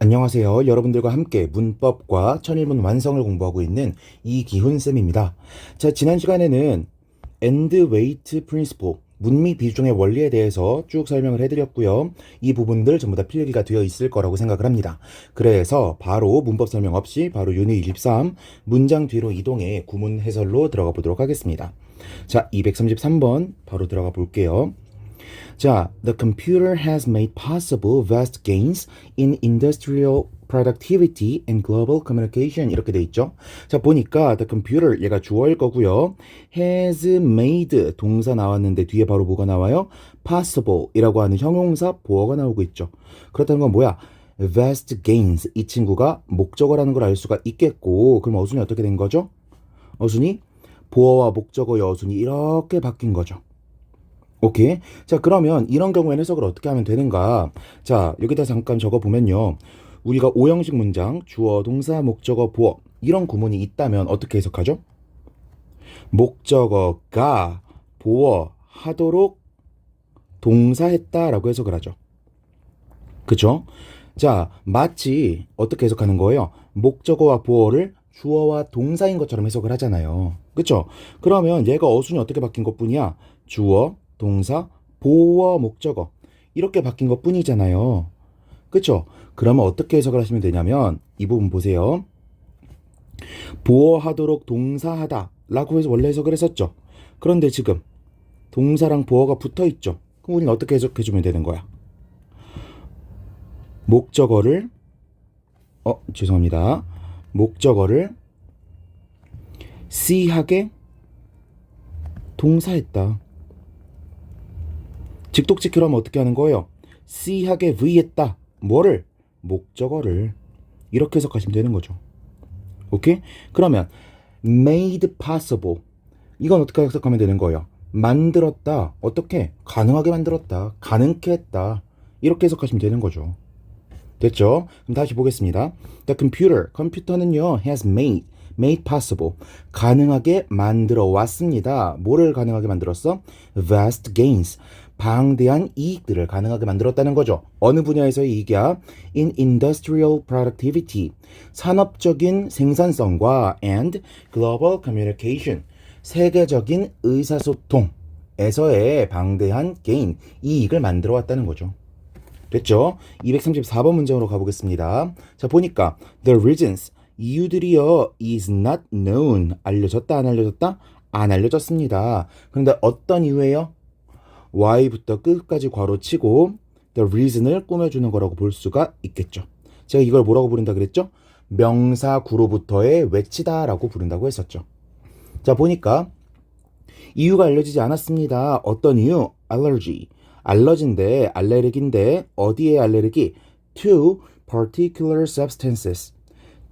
안녕하세요. 여러분들과 함께 문법과 천일문 완성을 공부하고 있는 이기훈 쌤입니다. 자, 지난 시간에는 end weight principle, 문미 비중의 원리에 대해서 쭉 설명을 해드렸고요. 이 부분들 전부 다 필기가 되어 있을 거라고 생각을 합니다. 그래서 바로 문법 설명 없이 바로 유닛 23 문장 뒤로 이동해 구문 해설로 들어가 보도록 하겠습니다. 자, 233번 바로 들어가 볼게요. 자, the computer has made possible vast gains in industrial productivity and global communication 이렇게 돼 있죠. 자, 보니까 the computer 얘가 주어일 거고요. has made 동사 나왔는데 뒤에 바로 뭐가 나와요? possible 이라고 하는 형용사 보어가 나오고 있죠. 그렇다는 건 뭐야? vast gains 이 친구가 목적어라는 걸 알 수가 있겠고, 그럼 어순이 어떻게 된 거죠? 어순이 보어와 목적어의 어순이 이렇게 바뀐 거죠. 오케이. 자, 그러면 이런 경우에는 해석을 어떻게 하면 되는가? 자, 여기다 잠깐 적어보면요. 우리가 오형식 문장, 주어, 동사, 목적어, 보어 이런 구문이 있다면 어떻게 해석하죠? 목적어가 보어 하도록 동사했다라고 해석을 하죠. 그쵸? 자, 마치 어떻게 해석하는 거예요? 목적어와 보어를 주어와 동사인 것처럼 해석을 하잖아요. 그쵸? 그러면 얘가 어순이 어떻게 바뀐 것뿐이야? 주어, 동사, 보어, 목적어 이렇게 바뀐 것 뿐이잖아요. 그쵸? 그러면 어떻게 해석을 하시면 되냐면 이 부분 보세요. 보어하도록 동사하다 라고 해서 원래 해석을 했었죠. 그런데 지금 동사랑 보어가 붙어있죠. 그럼 우리는 어떻게 해석해주면 되는 거야? 목적어를 죄송합니다. 목적어를 C하게 동사했다. 직독직회로 하면 어떻게 하는 거예요? C하게 V했다. 뭐를? 목적어를. 이렇게 해석하시면 되는 거죠. 오케이? 그러면 made possible. 이건 어떻게 해석하면 되는 거예요? 만들었다. 어떻게? 가능하게 만들었다. 가능케 했다. 이렇게 해석하시면 되는 거죠. 됐죠? 그럼 다시 보겠습니다. The computer, 컴퓨터는요, has made possible. 가능하게 만들어 왔습니다. 뭐를 가능하게 만들었어? vast gains. 방대한 이익들을 가능하게 만들었다는 거죠. 어느 분야에서의 이익이야? In industrial productivity. 산업적인 생산성과 and global communication. 세계적인 의사소통에서의 방대한 gain, 이익을 만들어 왔다는 거죠. 됐죠? 234번 문장으로 가보겠습니다. 자, 보니까 the reasons, 이유들이요 is not known, 알려졌다 안 알려졌다? 안 알려졌습니다. 그런데 어떤 이유예요? y부터 끝까지 괄호치고 the reason을 꾸며주는 거라고 볼 수가 있겠죠. 제가 이걸 뭐라고 부른다 그랬죠? 명사 구로부터의 외치다 라고 부른다고 했었죠. 자, 보니까 이유가 알려지지 않았습니다. 어떤 이유? allergy. 알러지인데, 알레르기인데, 어디에 알레르기? to particular substances.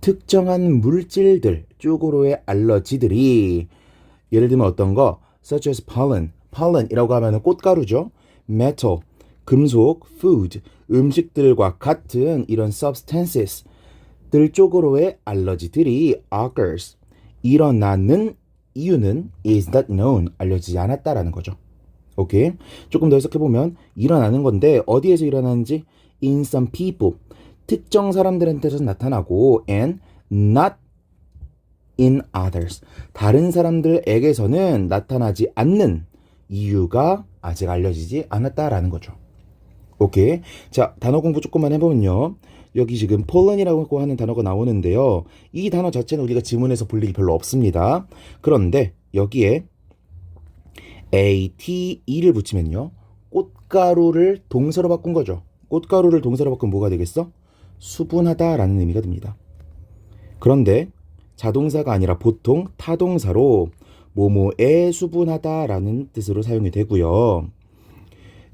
특정한 물질들 쪽으로의 알러지들이, 예를 들면 어떤 거? such as pollen이라고 하면 꽃가루죠. metal, 금속, food, 음식들과 같은 이런 substances들 쪽으로의 알러지들이 occurs, 일어나는 이유는 is not known, 알려지지 않았다라는 거죠. 오케이. 조금 더 해석해보면 일어나는 건데 어디에서 일어나는지 in some people, 특정 사람들한테서 나타나고 and not in others, 다른 사람들에게서는 나타나지 않는 이유가 아직 알려지지 않았다라는 거죠. 오케이. 자, 단어 공부 조금만 해보면요. 여기 지금 pollen이라고 하는 단어가 나오는데요. 이 단어 자체는 우리가 지문에서 볼 일이 별로 없습니다. 그런데 여기에 ATE를 붙이면요. 꽃가루를 동사로 바꾼 거죠. 꽃가루를 동사로 바꾸면 뭐가 되겠어? 수분하다라는 의미가 듭니다. 그런데 자동사가 아니라 보통 타동사로 뭐뭐에 수분하다라는 뜻으로 사용이 되고요.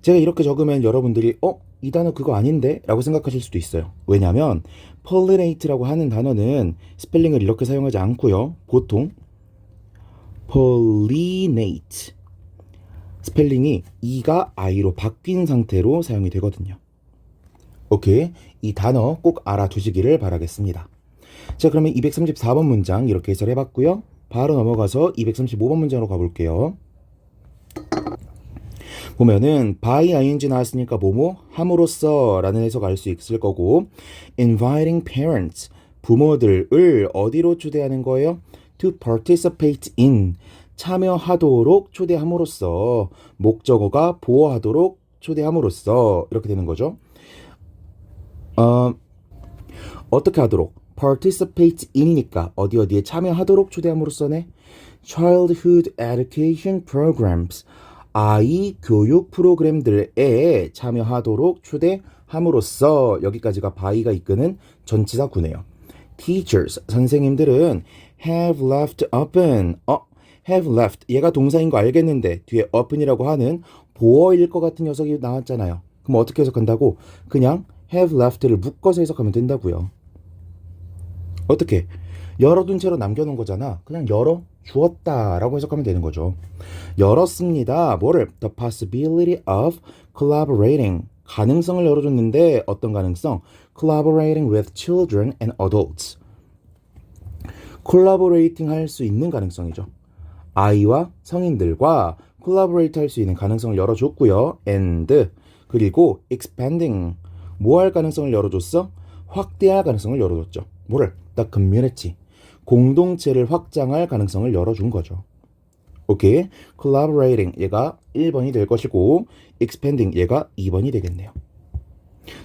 제가 이렇게 적으면 여러분들이 이 단어 그거 아닌데? 라고 생각하실 수도 있어요. 왜냐하면 pollinate라고 하는 단어는 스펠링을 이렇게 사용하지 않고요. 보통 pollinate, 스펠링이 E가 I로 바뀐 상태로 사용이 되거든요. 오케이. 이 단어 꼭 알아두시기를 바라겠습니다. 자, 그러면 234번 문장 이렇게 해설해봤고요. 바로 넘어가서 235번 문장으로 가볼게요. 보면은 by ing 나왔으니까 뭐뭐 함으로써 라는 해석 알 수 있을 거고 inviting parents 부모들을 어디로 초대하는 거예요? to participate in 참여하도록 초대함으로써 목적어가 보호하도록 초대함으로써 이렇게 되는 거죠. 어떻게 하도록? participate in이니까 어디에 참여하도록 초대함으로써네. childhood education programs 아이 교육 프로그램들에 참여하도록 초대함으로써 여기까지가 by가 이끄는 전치사 구네요. teachers 선생님들은 have left open have left 얘가 동사인 거 알겠는데 뒤에 open이라고 하는 보어일 것 같은 녀석이 나왔잖아요. 그럼 어떻게 해석한다고? 그냥 have left를 묶어서 해석하면 된다고요. 어떻게? 열어둔 채로 남겨놓은 거잖아. 그냥 열어 주었다라고 해석하면 되는 거죠. 열었습니다. 뭐를? The possibility of collaborating. 가능성을 열어줬는데 어떤 가능성? Collaborating with children and adults. collaborating 할 수 있는 가능성이죠. 아이와 성인들과 collaborate 할 수 있는 가능성을 열어줬고요. and 그리고 expanding 뭐 할 가능성을 열어줬어? 확대할 가능성을 열어줬죠. 뭐를? The community. 공동체를 확장할 가능성을 열어준 거죠. 오케이. collaborating 얘가 1번이 될 것이고 expanding 얘가 2번이 되겠네요.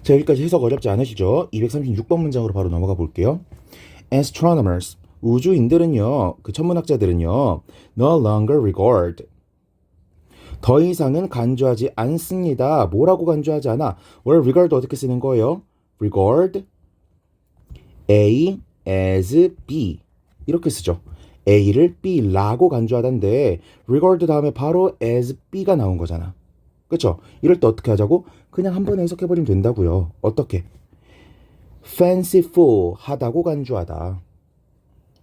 자, 여기까지 해석 어렵지 않으시죠? 236번 문장으로 바로 넘어가 볼게요. Astronomers 우주인들은요, 그 천문학자들은요, no longer regard 더 이상은 간주하지 않습니다. 뭐라고 간주하지 않아? 원래 regard 어떻게 쓰는 거예요? regard A as B 이렇게 쓰죠. A를 B라고 간주하던데 regard 다음에 바로 as B가 나온 거잖아. 그쵸? 이럴 때 어떻게 하자고? 그냥 한 번에 해석해버리면 된다고요. 어떻게? fanciful 하다고 간주하다.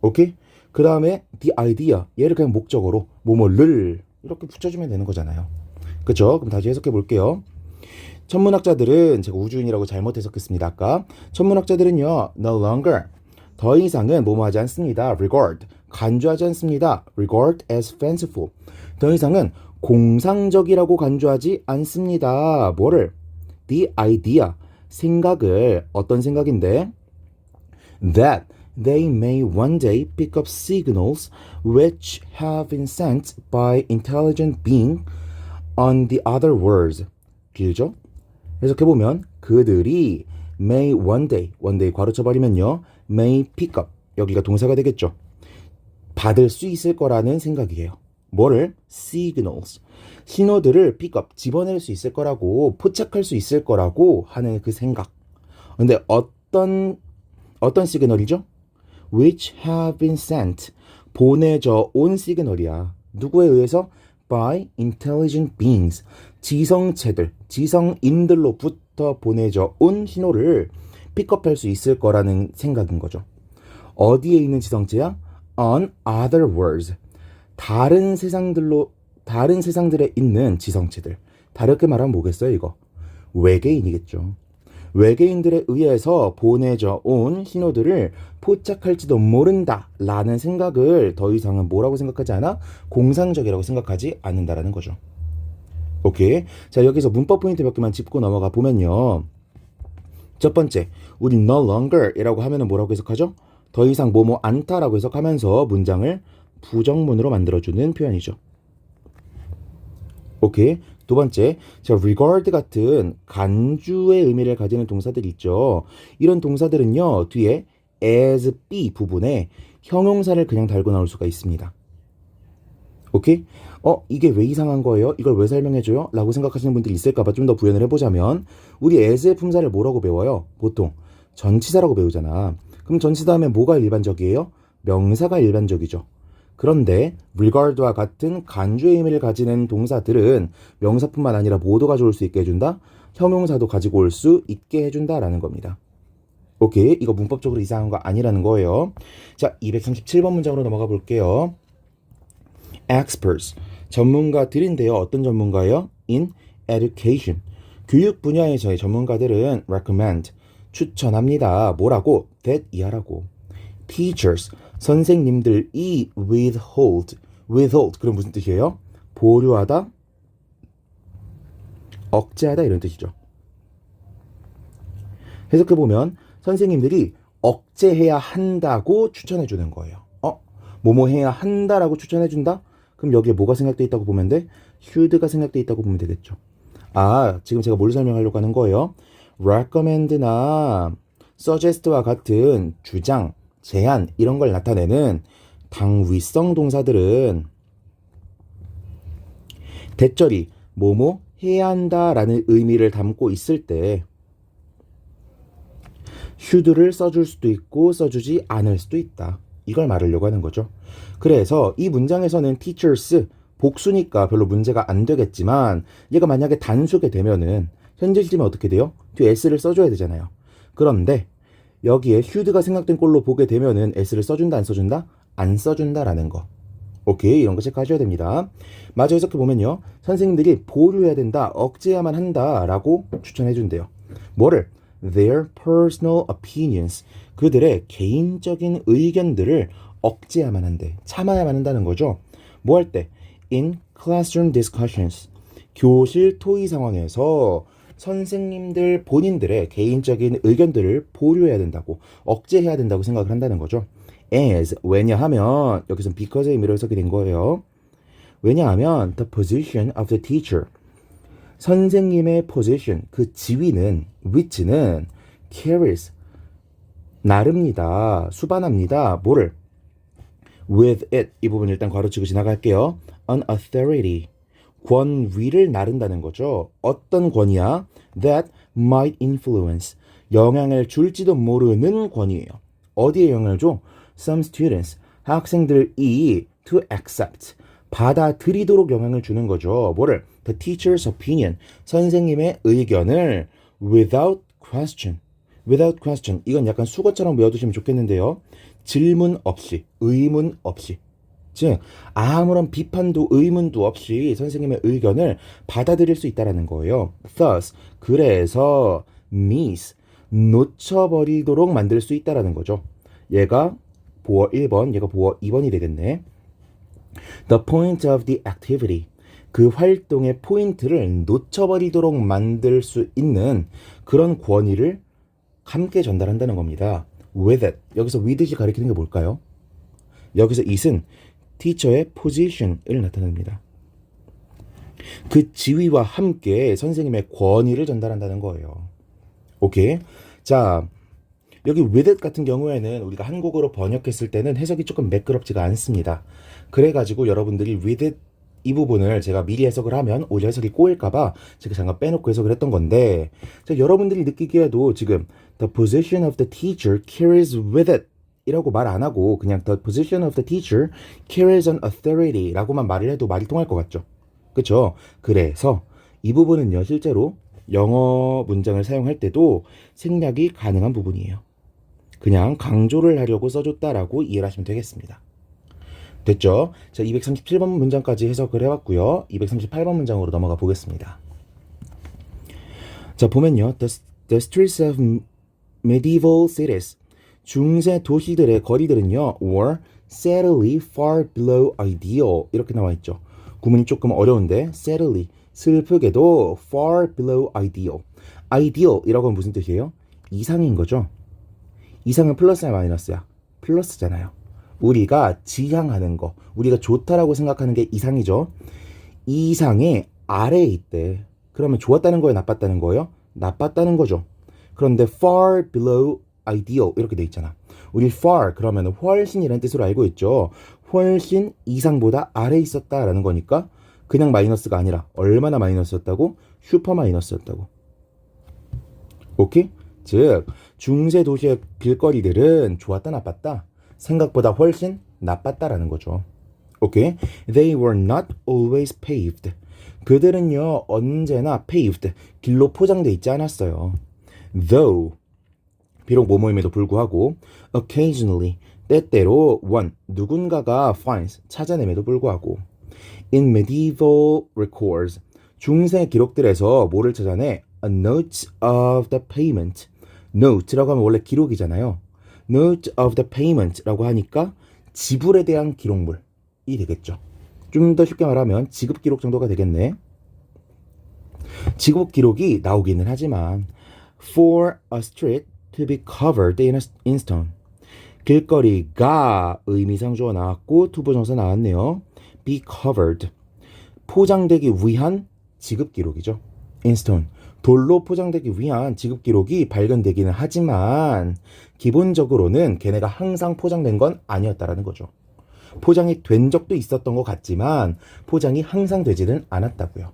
오케이? 그 다음에 the idea 얘를 그냥 목적어로 뭐뭐를 이렇게 붙여주면 되는 거잖아요. 그쵸? 그럼 다시 해석해 볼게요. 천문학자들은 제가 우주인이라고 잘못 해석했습니다. 아까 천문학자들은요 no longer 더 이상은 뭐뭐 하지 않습니다. regard 간주하지 않습니다. regard as fanciful 더 이상은 공상적이라고 간주하지 않습니다. 뭐를? the idea 생각을 어떤 생각인데 that they may one day pick up signals which have been sent by intelligent being on the other worlds. 길죠? 해석해보면 그들이 may one day 괄호쳐버리면요 may pick up 여기가 동사가 되겠죠. 받을 수 있을 거라는 생각이에요. 뭐를? signals 신호들을 pick up 집어낼 수 있을 거라고 포착할 수 있을 거라고 하는 그 생각. 근데 어떤 시그널이죠? which have been sent 보내져 온 시그널이야. 누구에 의해서? by intelligent beings 지성인들로부터 보내져 온 신호를 픽업할 수 있을 거라는 생각인 거죠. 어디에 있는 지성체야? on other worlds 다른 세상들에 있는 지성체들. 다르게 말하면 뭐겠어요 이거? 외계인이겠죠. 외계인들에 의해서 보내져 온 신호들을 포착할지도 모른다 라는 생각을 더 이상은 뭐라고 생각하지 않아? 공상적이라고 생각하지 않는다라는 거죠. 오케이. 자, 여기서 문법 포인트 몇 개만 짚고 넘어가 보면요. 첫 번째, 우리 no longer 이라고 하면은 뭐라고 해석하죠? 더 이상 뭐뭐 않다라고 해석하면서 문장을 부정문으로 만들어주는 표현이죠. 오케이. 두 번째, 자, regard 같은 간주의 의미를 가지는 동사들 있죠. 이런 동사들은요, 뒤에 as be 부분에 형용사를 그냥 달고 나올 수가 있습니다. 오케이? 이게 왜 이상한 거예요? 이걸 왜 설명해줘요? 라고 생각하시는 분들이 있을까봐 좀 더 부연을 해보자면, 우리 as의 품사를 뭐라고 배워요? 보통 전치사라고 배우잖아. 그럼 전치사 하면 뭐가 일반적이에요? 명사가 일반적이죠. 그런데 regard와 같은 간주의 의미를 가지는 동사들은 명사뿐만 아니라 모두 가져올 수 있게 해준다. 형용사도 가지고 올 수 있게 해준다라는 겁니다. 오케이, 이거 문법적으로 이상한 거 아니라는 거예요. 자, 237번 문장으로 넘어가 볼게요. Experts, 전문가들인데요. 어떤 전문가예요? In education, 교육 분야에서의 전문가들은 recommend, 추천합니다. 뭐라고? that 이하라고. Teachers, 선생님들이 withhold 그럼 무슨 뜻이에요? 보류하다, 억제하다 이런 뜻이죠. 해석해보면 선생님들이 억제해야 한다고 추천해주는 거예요. 뭐뭐 해야 한다라고 추천해준다? 그럼 여기에 뭐가 생략돼 있다고 보면 돼? should가 생략돼 있다고 보면 되겠죠. 지금 제가 뭘 설명하려고 하는 거예요? recommend나 suggest와 같은 주장, 제안 이런 걸 나타내는 당위성 동사들은 대절이 뭐뭐 해야 한다라는 의미를 담고 있을 때 should를 써줄 수도 있고 써주지 않을 수도 있다. 이걸 말하려고 하는 거죠. 그래서 이 문장에서는 teachers 복수니까 별로 문제가 안 되겠지만 얘가 만약에 단수게 되면은 현재 시점에 어떻게 돼요? 뒤에 s를 써줘야 되잖아요. 그런데 여기에 should가 생략된 꼴로 보게 되면은 s를 써준다 안 써준다? 안 써준다라는 거. 오케이, 이런 거 체크하셔야 됩니다. 마저 해석해보면요. 선생님들이 보류해야 된다, 억제해야만 한다라고 추천해준대요. 뭐를? Their personal opinions. 그들의 개인적인 의견들을 억제해야만 한대. 참아야만 한다는 거죠. 뭐 할 때? In classroom discussions. 교실 토의 상황에서 선생님들 본인들의 개인적인 의견들을 보류해야 된다고, 억제해야 된다고 생각을 한다는 거죠. as, 왜냐하면, 여기서 because의 의미로 해석이 된 거예요. 왜냐하면 the position of the teacher, 선생님의 position, 그 지위는, 위치는 carries, 나릅니다, 수반합니다. 뭐를? with it, 이 부분 일단 괄호치고 지나갈게요. an authority, 권위를 나른다는 거죠. 어떤 권위야? that might influence, 영향을 줄지도 모르는 권위예요. 어디에 영향을 줘? some students, 학생들이 to accept, 받아들이도록 영향을 주는 거죠. 뭐를? the teacher's opinion, 선생님의 의견을 without question. without question, 이건 약간 수거처럼 외워두시면 좋겠는데요. 질문 없이, 의문 없이, 즉 아무런 비판도 의문도 없이 선생님의 의견을 받아들일 수 있다는 거예요. thus, 그래서 miss, 놓쳐버리도록 만들 수 있다는 거죠. 얘가 보어 1번, 얘가 보어 2번이 되겠네. The point of the activity, 그 활동의 포인트를 놓쳐버리도록 만들 수 있는 그런 권위를 함께 전달한다는 겁니다. with it, 여기서 with이 가리키는 게 뭘까요? 여기서 it은 teacher의 position을 나타냅니다. 그 지위와 함께 선생님의 권위를 전달한다는 거예요. 오케이? 자, 여기 with it 같은 경우에는 우리가 한국어로 번역했을 때는 해석이 조금 매끄럽지가 않습니다. 그래가지고 여러분들이 with it 이 부분을 제가 미리 해석을 하면 오히려 해석이 꼬일까봐 제가 잠깐 빼놓고 해석을 했던 건데, 자, 여러분들이 느끼기에도 지금 the position of the teacher carries with it 이라고 말 안 하고 그냥 the position of the teacher carries an authority 라고만 말을 해도 말이 통할 것 같죠? 그쵸? 그래서 이 부분은요, 실제로 영어 문장을 사용할 때도 생략이 가능한 부분이에요. 그냥 강조를 하려고 써줬다라고 이해를 하시면 되겠습니다. 됐죠? 자, 237번 문장까지 해석을 해봤고요. 238번 문장으로 넘어가 보겠습니다. 자, 보면요. The streets of medieval cities, 중세 도시들의 거리들은요, were sadly far below ideal, 이렇게 나와 있죠. 구문이 조금 어려운데 sadly, 슬프게도 far below ideal. ideal이라고 하면 무슨 뜻이에요? 이상인 거죠. 이상은 플러스야 마이너스야? 플러스잖아요. 우리가 지향하는 거, 우리가 좋다라고 생각하는 게 이상이죠. 이상의 아래에 있대. 그러면 좋았다는 거예요, 나빴다는 거예요? 나빴다는 거죠. 그런데 far below ideal 이렇게 돼 있잖아. 우리 far 그러면 훨씬이라는 뜻으로 알고 있죠. 훨씬 이상보다 아래에 있었다라는 거니까 그냥 마이너스가 아니라 얼마나 마이너스였다고? 슈퍼 마이너스였다고. 오케이? 즉 중세 도시의 길거리들은 좋았다 나빴다? 생각보다 훨씬 나빴다라는 거죠. 오케이? They were not always paved. 그들은요 언제나 paved, 길로 포장돼 있지 않았어요. Though, 비록 뭐뭐임에도 불구하고, occasionally, 때때로 one, 누군가가 finds, 찾아냄에도 불구하고, in medieval records, 중세 기록들에서 뭐를 찾아내? A note of the payment. note라고 하면 원래 기록이잖아요. note of the payment라고 하니까 지불에 대한 기록물이 되겠죠. 좀 더 쉽게 말하면 지급 기록 정도가 되겠네. 지급 기록이 나오기는 하지만 for a street to be covered in stone. 길거리가 의미상주어 나왔고 투부정사 나왔네요. be covered. 포장되기 위한 지급 기록이죠. in stone. 돌로 포장되기 위한 지급 기록이 발견되기는 하지만 기본적으로는 걔네가 항상 포장된 건 아니었다라는 거죠. 포장이 된 적도 있었던 것 같지만 포장이 항상 되지는 않았다고요.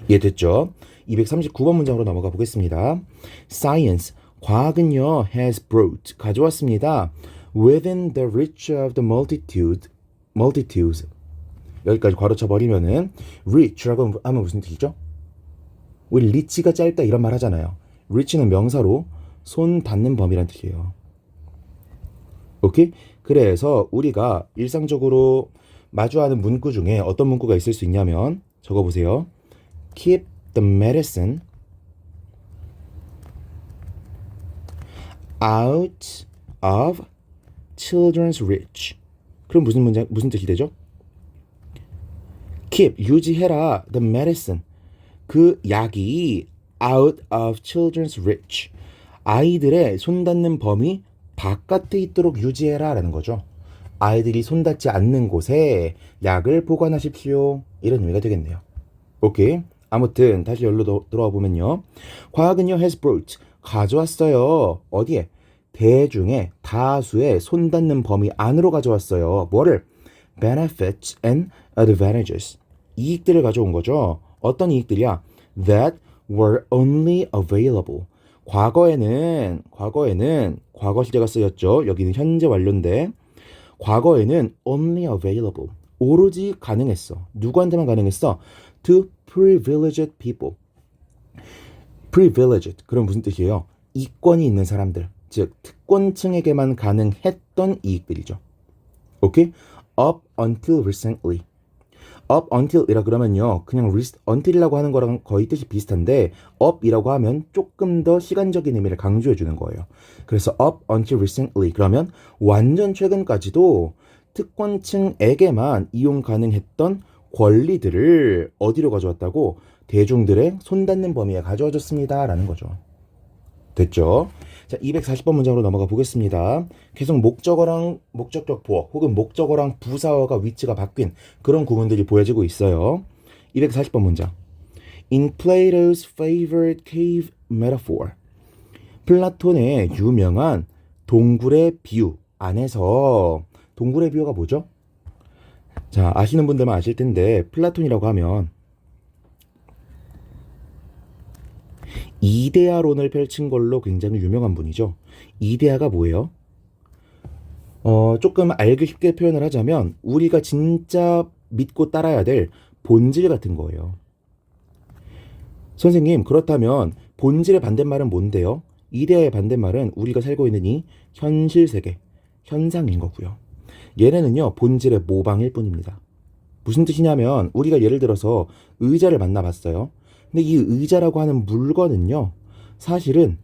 이해됐죠? 239번 문장으로 넘어가 보겠습니다. Science, 과학은요, has brought, 가져왔습니다. Within the reach of the multitudes. 여기까지 괄호쳐 버리면은 reach라고 하면 무슨 뜻이죠? 우리 reach가 짧다 이런 말 하잖아요. reach는 명사로 손 닿는 범위란 뜻이에요. 오케이? 그래서 우리가 일상적으로 마주하는 문구 중에 어떤 문구가 있을 수 있냐면 적어보세요. Keep the medicine out of children's reach. 그럼 무슨 뜻이 되죠? Keep, 유지해라 the medicine. 그 약이 out of children's reach. 아이들의 손 닿는 범위 바깥에 있도록 유지해라 라는 거죠. 아이들이 손 닿지 않는 곳에 약을 보관하십시오. 이런 의미가 되겠네요. 오케이. 아무튼 다시 열로 들어와 보면요. 과학은요 has brought, 가져왔어요. 어디에? 대중의 다수의 손 닿는 범위 안으로 가져왔어요. 뭐를? benefits and advantages. 이익들을 가져온 거죠. 어떤 이익들이야? that were only available. 과거에는 과거 시제가 쓰였죠. 여기는 현재 완료인데 과거에는 only available. 오로지 가능했어. 누구한테만 가능했어? to privileged people. privileged. 그럼 무슨 뜻이에요? 이권이 있는 사람들. 즉 특권층에게만 가능했던 이익들이죠. 오케이? up until recently. up until이라 그러면요. 그냥 until이라고 하는 거랑 거의 뜻이 비슷한데 up이라고 하면 조금 더 시간적인 의미를 강조해 주는 거예요. 그래서 up until recently 그러면 완전 최근까지도 특권층에게만 이용 가능했던 권리들을 어디로 가져왔다고? 대중들의 손 닿는 범위에 가져와 줬습니다. 라는 거죠. 됐죠? 자, 240번 문장으로 넘어가 보겠습니다. 계속 목적어랑 목적격 보어 혹은 목적어랑 부사어가 위치가 바뀐 그런 구문들이 보여지고 있어요. 240번 문장. In Plato's favorite cave metaphor. 플라톤의 유명한 동굴의 비유 안에서 동굴의 비유가 뭐죠? 자, 아시는 분들만 아실 텐데 플라톤이라고 하면 이데아론을 펼친 걸로 굉장히 유명한 분이죠. 이데아가 뭐예요? 조금 알기 쉽게 표현을 하자면 우리가 진짜 믿고 따라야 될 본질 같은 거예요. 선생님, 그렇다면 본질의 반대말은 뭔데요? 이데아의 반대말은 우리가 살고 있는 이 현실 세계, 현상인 거고요. 얘네는요, 본질의 모방일 뿐입니다. 무슨 뜻이냐면 우리가 예를 들어서 의자를 만나봤어요. 근데 이 의자라고 하는 물건은요, 사실은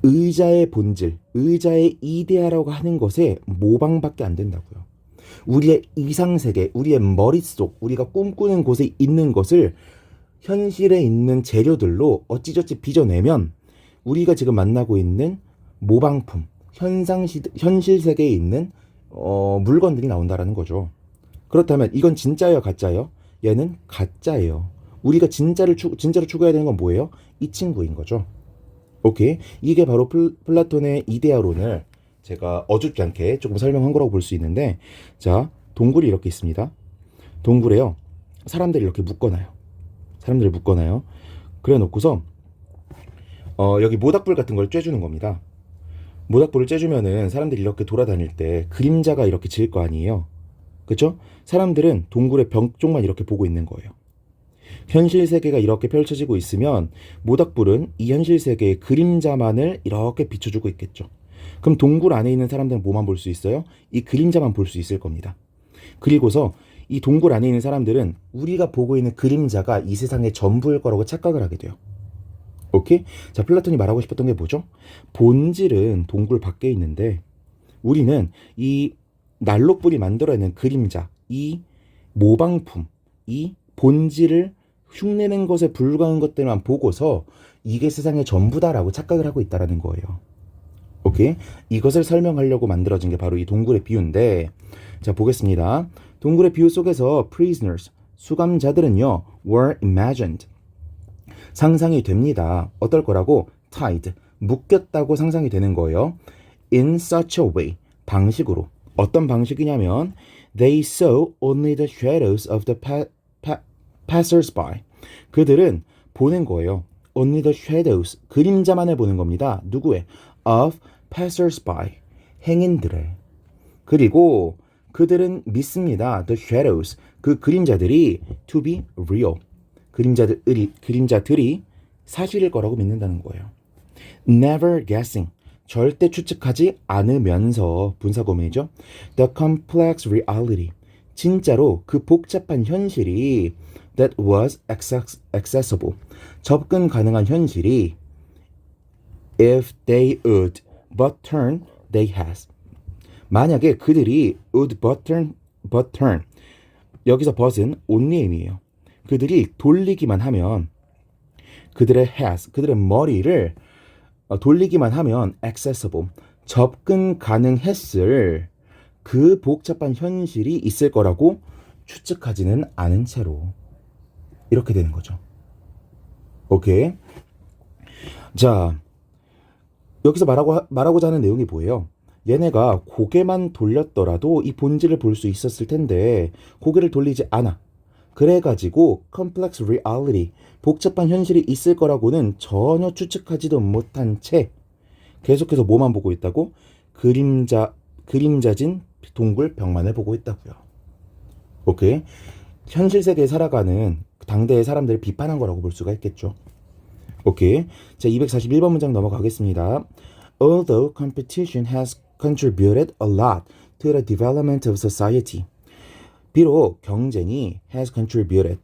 의자의 본질, 의자의 이데아라고 하는 것의 모방밖에 안 된다고요. 우리의 이상세계, 우리의 머릿속, 우리가 꿈꾸는 곳에 있는 것을 현실에 있는 재료들로 어찌저찌 빚어내면 우리가 지금 만나고 있는 모방품, 현실 세계에 있는 물건들이 나온다라는 거죠. 그렇다면 이건 진짜예요, 가짜예요? 얘는 가짜예요. 우리가 진짜로 추구해야 되는 건 뭐예요? 이 친구인 거죠. 오케이. 이게 바로 플라톤의 이데아론을 제가 어줍지 않게 조금 설명한 거라고 볼 수 있는데, 자, 동굴이 이렇게 있습니다. 동굴에요, 사람들이 이렇게 묶어놔요. 그래 놓고서 여기 모닥불 같은 걸 쬐주는 겁니다. 모닥불을 쬐주면은 사람들이 이렇게 돌아다닐 때 그림자가 이렇게 지을 거 아니에요. 그쵸? 사람들은 동굴의 벽 쪽만 이렇게 보고 있는 거예요. 현실 세계가 이렇게 펼쳐지고 있으면 모닥불은 이 현실 세계의 그림자만을 이렇게 비춰주고 있겠죠. 그럼 동굴 안에 있는 사람들은 뭐만 볼 수 있어요? 이 그림자만 볼 수 있을 겁니다. 그리고서 이 동굴 안에 있는 사람들은 우리가 보고 있는 그림자가 이 세상의 전부일 거라고 착각을 하게 돼요. 오케이? 자, 플라톤이 말하고 싶었던 게 뭐죠? 본질은 동굴 밖에 있는데 우리는 이 난로불이 만들어내는 그림자, 이 모방품, 이 본질을 흉내낸 것에 불과한 것들만 보고서 이게 세상의 전부다라고 착각을 하고 있다라는 거예요. 오케이? 이것을 설명하려고 만들어진 게 바로 이 동굴의 비유인데, 자, 보겠습니다. 동굴의 비유 속에서 prisoners, 수감자들은요, were imagined. 상상이 됩니다. 어떨 거라고? tied, 묶였다고 상상이 되는 거예요. in such a way, 방식으로. 어떤 방식이냐면 they saw only the shadows of the passers-by. 그들은 보는 거예요. only the shadows, 그림자만을 보는 겁니다. 누구의? of passers-by, 행인들의. 그리고 그들은 믿습니다. the shadows, 그 그림자들이 to be real, 그림자들이 사실일 거라고 믿는다는 거예요. never guessing, 절대 추측하지 않으면서 분사구문이죠. The complex reality, 진짜로 그 복잡한 현실이 that was accessible, 접근 가능한 현실이 if they would but turn they has, 만약에 그들이 would but turn, 여기서 but은 only임이에요. 그들이 돌리기만 하면, 그들의 has, 그들의 머리를 돌리기만 하면 accessible, 접근 가능했을 그 복잡한 현실이 있을 거라고 추측하지는 않은 채로 이렇게 되는 거죠. 오케이. 자, 여기서 말하고자 하는 내용이 뭐예요? 얘네가 고개만 돌렸더라도 이 본질을 볼 수 있었을 텐데 고개를 돌리지 않아. 그래가지고 complex reality, 복잡한 현실이 있을 거라고는 전혀 추측하지도 못한 채 계속해서 뭐만 보고 있다고? 그림자진 동굴 벽만을 보고 있다고요. 오케이? 현실 세계에 살아가는 당대의 사람들을 비판한 거라고 볼 수가 있겠죠. 오케이. 자, 241번 문장 넘어가겠습니다. Although competition has contributed a lot to the development of society. 비록 경쟁이 has contributed,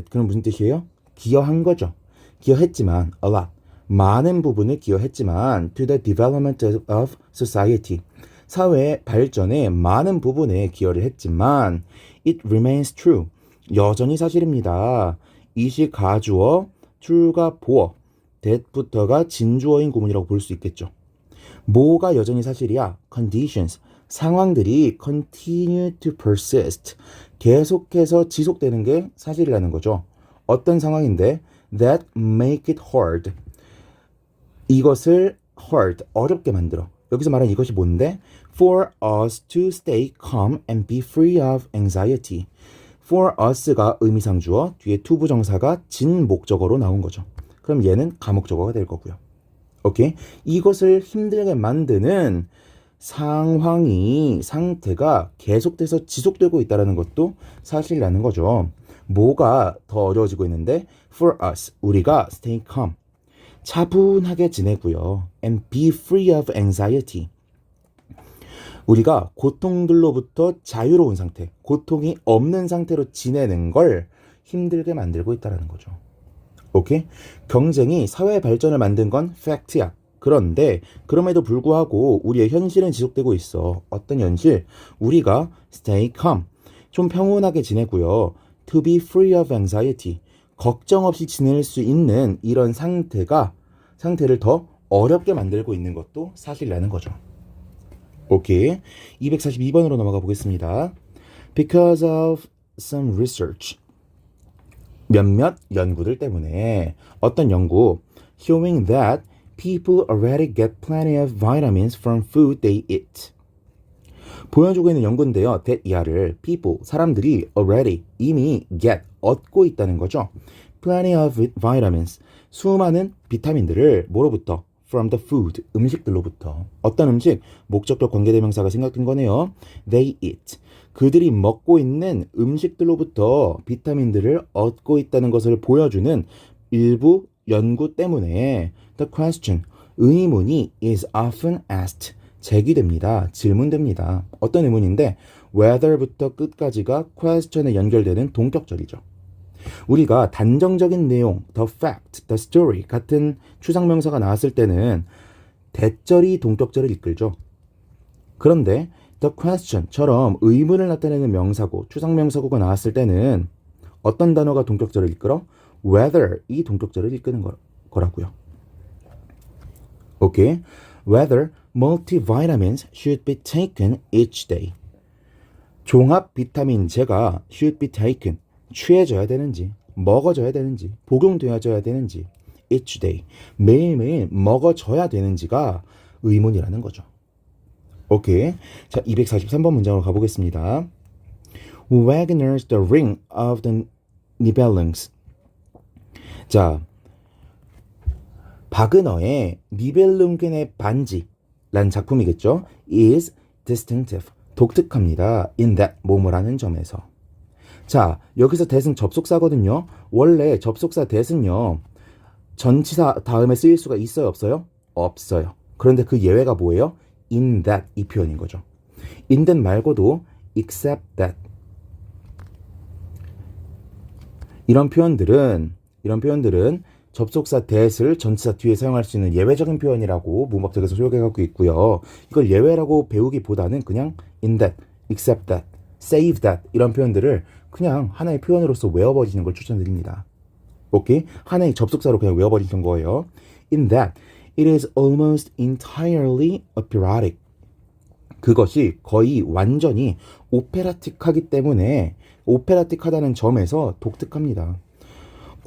그럼 무슨 뜻이에요? 기여한 거죠. 기여했지만 a lot, 많은 부분을 기여했지만 to the development of society, 사회의 발전에 많은 부분에 기여를 했지만 it remains true, 여전히 사실입니다. 이시 가주어, true가 보어, that부터가 진주어인 구문이라고 볼 수 있겠죠. 뭐가 여전히 사실이야? conditions, 상황들이 continue to persist, 계속해서 지속되는 게 사실이라는 거죠. 어떤 상황인데? that make it hard, 이것을 hard, 어렵게 만들어. 여기서 말하는 이것이 뭔데? for us to stay calm and be free of anxiety. for us가 의미상주어, 뒤에 to 부정사가 진 목적어로 나온 거죠. 그럼 얘는 가목적어가 될 거고요. 오케이? 이것을 힘들게 만드는 상태가 계속돼서 지속되고 있다는 것도 사실이라는 거죠. 뭐가 더 어려워지고 있는데? for us, 우리가 stay calm, 차분하게 지내고요. and be free of anxiety, 우리가 고통들로부터 자유로운 상태, 고통이 없는 상태로 지내는 걸 힘들게 만들고 있다는 거죠. 오케이? 경쟁이 사회 발전을 만든 건 팩트야. 그런데 그럼에도 불구하고 우리의 현실은 지속되고 있어. 어떤 현실? 우리가 stay calm, 좀 평온하게 지내고요. to be free of anxiety, 걱정 없이 지낼 수 있는 이런 상태를 더 어렵게 만들고 있는 것도 사실이라는 거죠. 오케이. 242번으로 넘어가 보겠습니다. Because of some research, 몇몇 연구들 때문에, 어떤 연구? Showing that people already get plenty of vitamins from food they eat. 보여주고 있는 연구인데요. that 이하를 people, 사람들이 already, 이미 get, 얻고 있다는 거죠. plenty of vitamins, 수많은 비타민들을 뭐로부터? from the food, 음식들로부터. 어떤 음식? 목적격 관계대명사가 생각된 거네요. they eat, 그들이 먹고 있는 음식들로부터 비타민들을 얻고 있다는 것을 보여주는 일부 연구 때문에 the question, 의문이 is often asked, 제기됩니다. 질문됩니다. 어떤 의문인데 whether부터 끝까지가 question에 연결되는 동격절이죠. 우리가 단정적인 내용, the fact, the story 같은 추상명사가 나왔을 때는 대절이 동격절을 이끌죠. 그런데 the question처럼 의문을 나타내는 명사고, 추상명사고가 나왔을 때는 어떤 단어가 동격절을 이끌어? whether 이 동격절을 이끄는 거라고요. 오케이. Whether multivitamins should be taken each day. 종합 비타민제가 should be taken 취해져야 되는지, 먹어져야 되는지, 복용되어져야 되는지 each day 매일매일 먹어져야 되는지가 의문이라는 거죠. 오케이. 자, 243번 문장으로 가보겠습니다. Wagner's The Ring of the Nibelungs. 자, 바그너의 니벨룽겐의 반지라는 작품이겠죠. is distinctive. 독특합니다. in that 뭐뭐라는 점에서. 자, 여기서 that은 접속사거든요. 원래 접속사 that은요. 전치사 다음에 쓰일 수가 있어요, 없어요? 없어요. 그런데 그 예외가 뭐예요? in that 이 표현인 거죠. in that 말고도 except that 이런 표현들은 접속사 that을 전치사 뒤에 사용할 수 있는 예외적인 표현이라고 문법책에서 소개하고 있고요. 이걸 예외라고 배우기보다는 그냥 in that, except that, save that 이런 표현들을 그냥 하나의 표현으로서 외워버리는 걸 추천드립니다. 오케이? 하나의 접속사로 그냥 외워버리는 거예요. In that, it is almost entirely operatic. 그것이 거의 완전히 오페라틱하기 때문에 오페라틱하다는 점에서 독특합니다.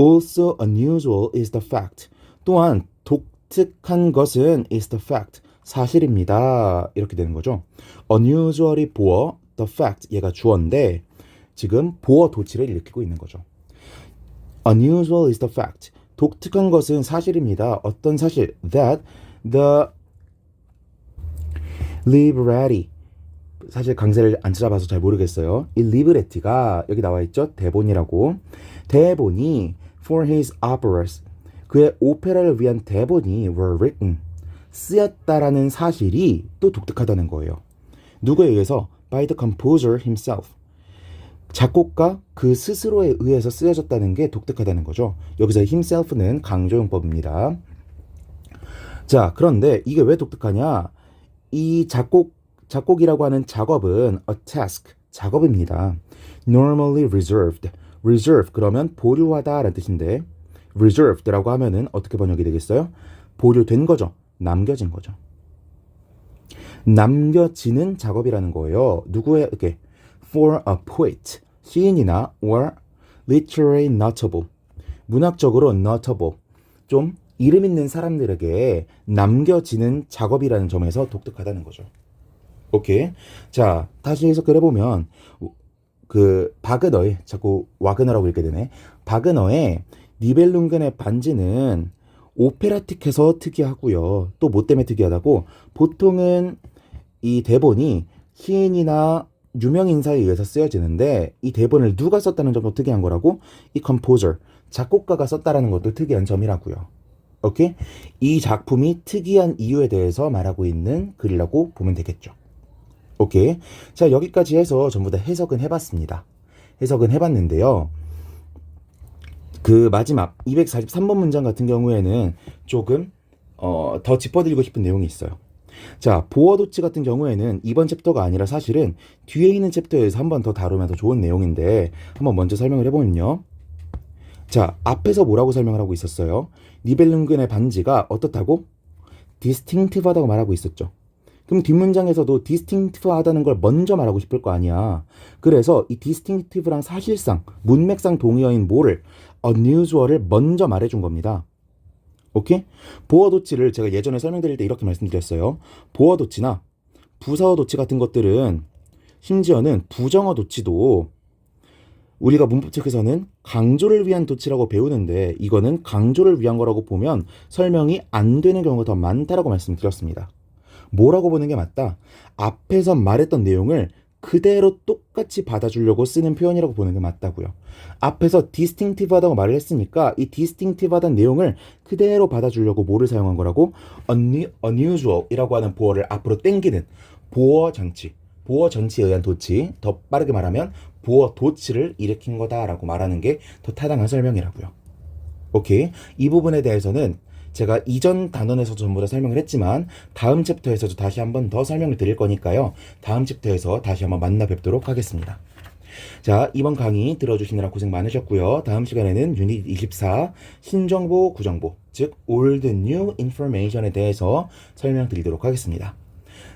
Also unusual is the fact. 또한 독특한 것은 is the fact. 사실입니다. 이렇게 되는 거죠. unusual이 보어, the fact 얘가 주어인데 지금 보어 도치를 일으키고 있는 거죠. unusual is the fact. 독특한 것은 사실입니다. 어떤 사실? That the libretti 사실 강세를 안 찾아봐서 잘 모르겠어요. 이 리브레티가 여기 나와 있죠. 대본이라고. 대본이 for his operas 그의 오페라를 위한 대본이 were written 쓰였다라는 사실이 또 독특하다는 거예요. 누구에 의해서? by the composer himself. 작곡가 그 스스로에 의해서 쓰여졌다는 게 독특하다는 거죠. 여기서 himself는 강조용법입니다. 자, 그런데 이게 왜 독특하냐? 이 작곡이라고 하는 작업은 a task, 작업입니다. normally reserved. reserve 그러면 보류하다 라는 뜻인데 reserved라고 하면은 어떻게 번역이 되겠어요? 보류된 거죠. 남겨진 거죠. 남겨지는 작업이라는 거예요. 누구에게? for a poet, 시인이나 or literary notable, 문학적으로 notable, 좀 이름 있는 사람들에게 남겨지는 작업이라는 점에서 독특하다는 거죠. 오케이. 자, 다시 해석을 해보면 그 바그너의 자꾸 와그너라고 읽게 되네. 바그너의 니벨룽겐의 반지는 오페라틱해서 특이하고요. 또 뭐 때문에 특이하다고? 보통은 이 대본이 시인이나 유명 인사에 의해서 쓰여지는데 이 대본을 누가 썼다는 점도 특이한 거라고? 이 컴포저, 작곡가가 썼다라는 것도 특이한 점이라고요. 오케이? 이 작품이 특이한 이유에 대해서 말하고 있는 글이라고 보면 되겠죠. 오케이. 자, 여기까지 해서 전부 다 해석은 해봤습니다. 해석은 해봤는데요. 그 마지막 243번 문장 같은 경우에는 조금 더 짚어드리고 싶은 내용이 있어요. 자, 보어도치 같은 경우에는 이번 챕터가 아니라 사실은 뒤에 있는 챕터에서 한 번 더 다루면 더 좋은 내용인데 한번 먼저 설명을 해보면요. 자, 앞에서 뭐라고 설명을 하고 있었어요? 니벨룽겐의 반지가 어떻다고? 디스팅티브하다고 말하고 있었죠. 그럼 뒷문장에서도 디스팅티브하다는 걸 먼저 말하고 싶을 거 아니야. 그래서 이 디스팅티브랑 사실상 문맥상 동의어인 뭐를 unusual을 먼저 말해준 겁니다. 오케이? 보어 도치를 제가 예전에 설명드릴 때 이렇게 말씀드렸어요. 보어 도치나 부사어 도치 같은 것들은 심지어는 부정어 도치도 우리가 문법책에서는 강조를 위한 도치라고 배우는데 이거는 강조를 위한 거라고 보면 설명이 안 되는 경우가 더 많다라고 말씀드렸습니다. 뭐라고 보는 게 맞다? 앞에서 말했던 내용을 그대로 똑같이 받아주려고 쓰는 표현이라고 보는 게 맞다고요. 앞에서 distinctive하다고 말을 했으니까 이 distinctive하다는 내용을 그대로 받아주려고 뭐를 사용한 거라고? unusual이라고 하는 보어를 앞으로 땡기는 보어 전치, 보어 전치에 의한 도치, 더 빠르게 말하면 보어 도치를 일으킨 거다라고 말하는 게 더 타당한 설명이라고요. 오케이? 이 부분에 대해서는 제가 이전 단원에서 전부 다 설명을 했지만 다음 챕터에서도 다시 한번 더 설명을 드릴 거니까요. 다음 챕터에서 다시 한번 만나 뵙도록 하겠습니다. 자, 이번 강의 들어주시느라 고생 많으셨고요. 다음 시간에는 유닛 24 신정보, 구정보, 즉 old, new information에 대해서 설명드리도록 하겠습니다.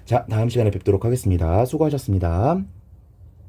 자, 다음 시간에 뵙도록 하겠습니다. 수고하셨습니다.